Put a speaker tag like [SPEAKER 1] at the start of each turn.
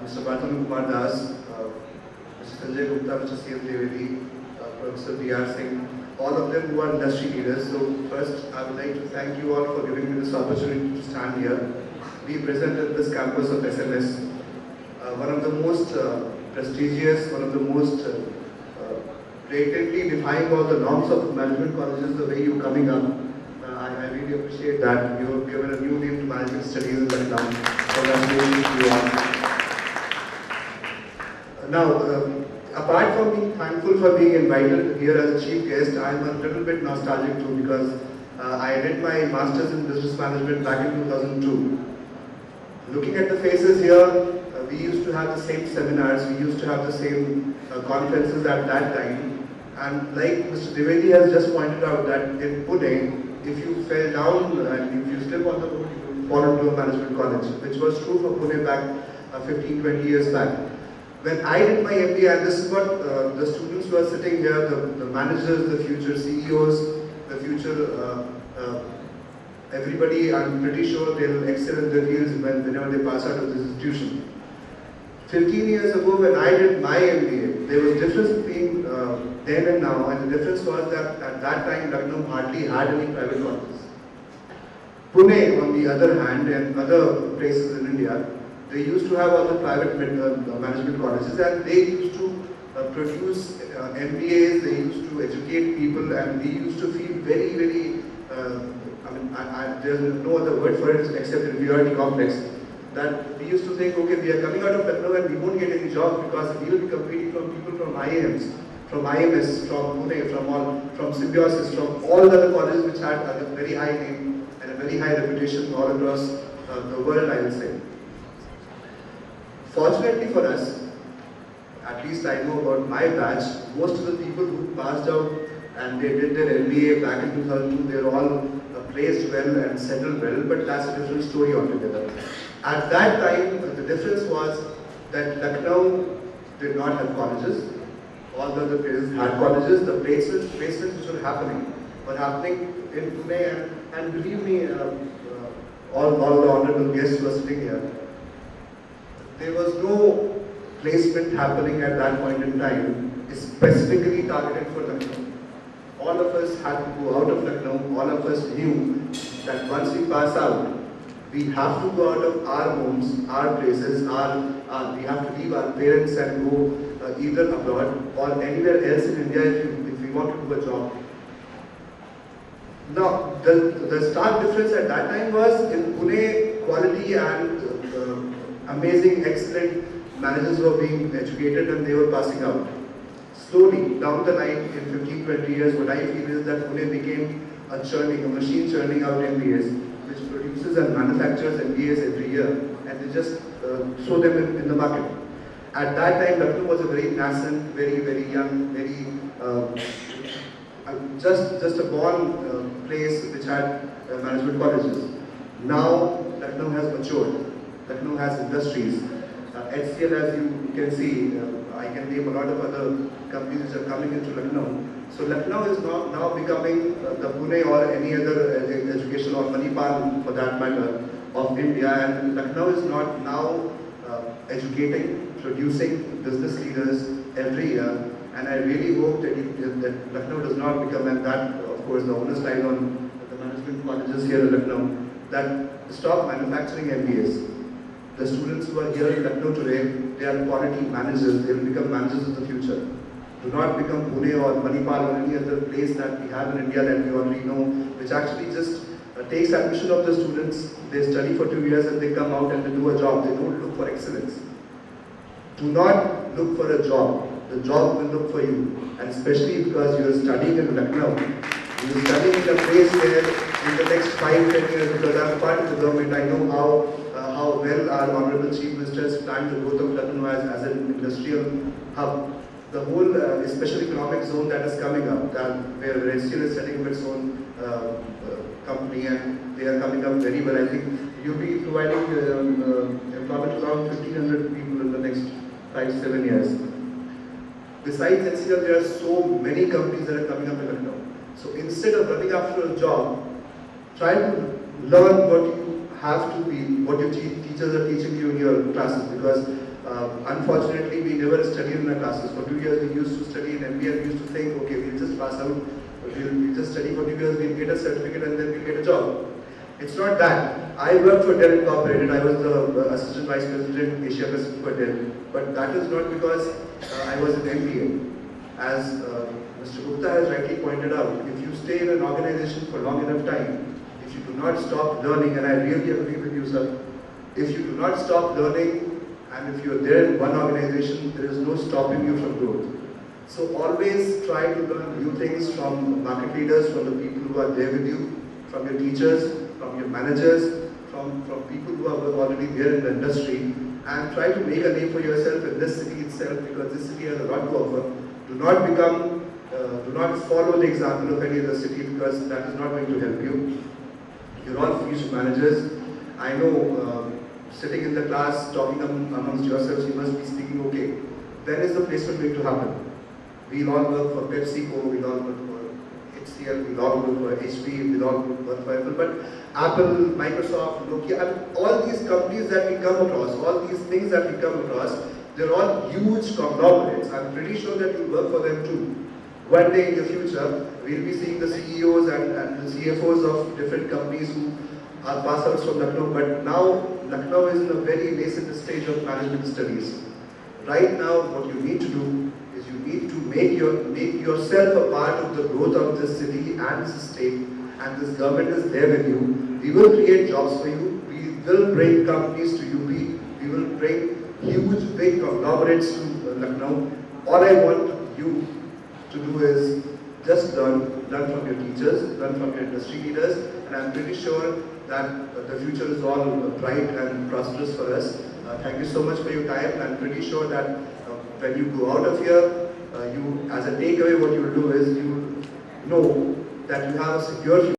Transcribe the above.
[SPEAKER 1] Mr. Prathaman Kumar Das, Mr. Sanjay Gupta, Mr. C.M. Devedi, Professor D.R. Singh, all of them who are industry leaders. So first, I would like to thank you all for giving me this opportunity to stand here. We present at this campus of SMS, one of the most prestigious, one of the most blatantly defying all the norms of management colleges, the way you're coming up. I really appreciate that. You have given a new name to management studies in Lucknow. Congratulations to you all. Now, apart from being thankful for being invited here as a chief guest, I am a little bit nostalgic too because I did my master's in business management back in 2002. Looking at the faces here, we used to have the same seminars, we used to have the same conferences at that time. And like Mr. Devedi has just pointed out that in Pune, if you fell down and if you slip on the road, you would fall into a management college, which was true for Pune back 15, 20 years back. When I did my MBA, and this is what the students who are sitting here, the managers, the future CEOs, the future everybody, I'm pretty sure they'll excel in their fields whenever they pass out of this institution. 15 years ago when I did my MBA, there was difference between then and now, and the difference was that at that time Lucknow hardly had any private colleges. Pune, on the other hand, and other places in India, they used to have all the private management colleges, and they used to produce MBAs, they used to educate people, and we used to feel very, very, there's no other word for it except inferiority complex, that we used to think, okay, we are coming out of Lucknow and we won't get any jobs because we will be competing from people from IIMs, from IMS, from Pune, from Symbiosis, from all the other colleges which had a very high name and a very high reputation all across the world, I will say. Fortunately for us, at least I know about my batch, most of the people who passed out and they did their MBA back in 2002, they're all placed well and settled well, but that's a different story altogether. At that time, the difference was that Lucknow did not have colleges. All the other places had colleges. The placements which were happening in Pune, and believe me, all the honorable guests who are sitting here, there was no placement happening at that point in time, specifically targeted for Lucknow. All of us had to go out of Lucknow. All of us knew that once we pass out, we have to go out of our homes, our places, we have to leave our parents and go either abroad or anywhere else in India if we want to do a job. Now, the stark difference at that time was in Pune, quality and amazing, excellent managers were being educated and they were passing out. Slowly, down the line, in 15, 20 years, what I feel is that Pune became a machine churning out MBAs, which produces and manufactures MBAs every year, and they just throw them in the market. At that time, Lucknow was a very nascent, very, very young, very just a born place which had management colleges. Now, Lucknow has matured. Lucknow has industries. HCL, as you can see, I can name a lot of other companies which are coming into Lucknow. So Lucknow is now becoming the Pune or any other education, or Manipal for that matter, of India. And Lucknow is not now educating, producing business leaders every year. And I really hope that Lucknow does not become, and that of course the onus lies on the management colleges here in Lucknow, that stop manufacturing MBAs. The students who are here in Lucknow today, they are quality managers, they will become managers of the future. Do not become Pune or Manipal or any other place that we have in India that we already know, which actually just takes admission of the students, they study for 2 years and they come out and they do a job, they don't look for excellence. Do not look for a job, the job will look for you. And especially because you are studying in Lucknow, you are studying in a place where in the next 5, 10 years, because I am part of the government, I know how well our Honorable Chief Minister has planned the growth of Lucknow as an industrial hub. The whole special economic zone that is coming up, where HCL is setting up its own company, and they are coming up very well. I think you'll be providing employment to around 1,500 people in the next 5-7 years. Besides HCL, there are so many companies that are coming up in Lucknow. So instead of running after a job, try to learn what you have to be, what your teachers are teaching you in your classes, because Unfortunately, we never studied in our classes. For 2 years, we used to study in MBA. We used to think, okay, we'll just pass out, we'll just study for 2 years, we'll get a certificate and then we'll get a job. It's not that. I worked for Dell Incorporated. I was the Assistant Vice President Asia Pacific for Dell. But that is not because I was an MBA. As Mr. Gupta has rightly pointed out, if you stay in an organization for long enough time, if you do not stop learning, and I really agree with you, sir, if you do not stop learning, and if you're there in one organization, there is no stopping you from growth. So always try to learn new things from market leaders, from the people who are there with you, from your teachers, from your managers, from people who are already there in the industry, and try to make a name for yourself in this city itself, because this city has a lot to offer. Do not follow the example of any other city, because that is not going to help you. You're all future managers. I know sitting in the class, talking amongst yourselves, you must be thinking, okay, when is the placement going to happen? We'll all work for PepsiCo, we'll all work for HCL, we'll all work for HP, we'll all work for Apple, but Apple, Microsoft, Nokia, and all these companies that we come across, all these things that we come across, they're all huge conglomerates. I'm pretty sure that you'll work for them too. One day in the future, we'll be seeing the CEOs and the CFOs of different companies who are pass-outs from Lucknow, but now Lucknow is in a very nascent stage of management studies. Right now, what you need to do is you need to make yourself a part of the growth of this city and this state, and this government is there with you. We will create jobs for you. We will bring companies to UP. We will bring huge, big conglomerates to Lucknow. All I want you to do is just learn from your teachers, learn from your industry leaders, and I'm pretty sure that the future is all bright and prosperous for us. Thank you so much for your time, and I'm pretty sure that when you go out of here, you, as a takeaway, what you will do is you will know that you have a secure future.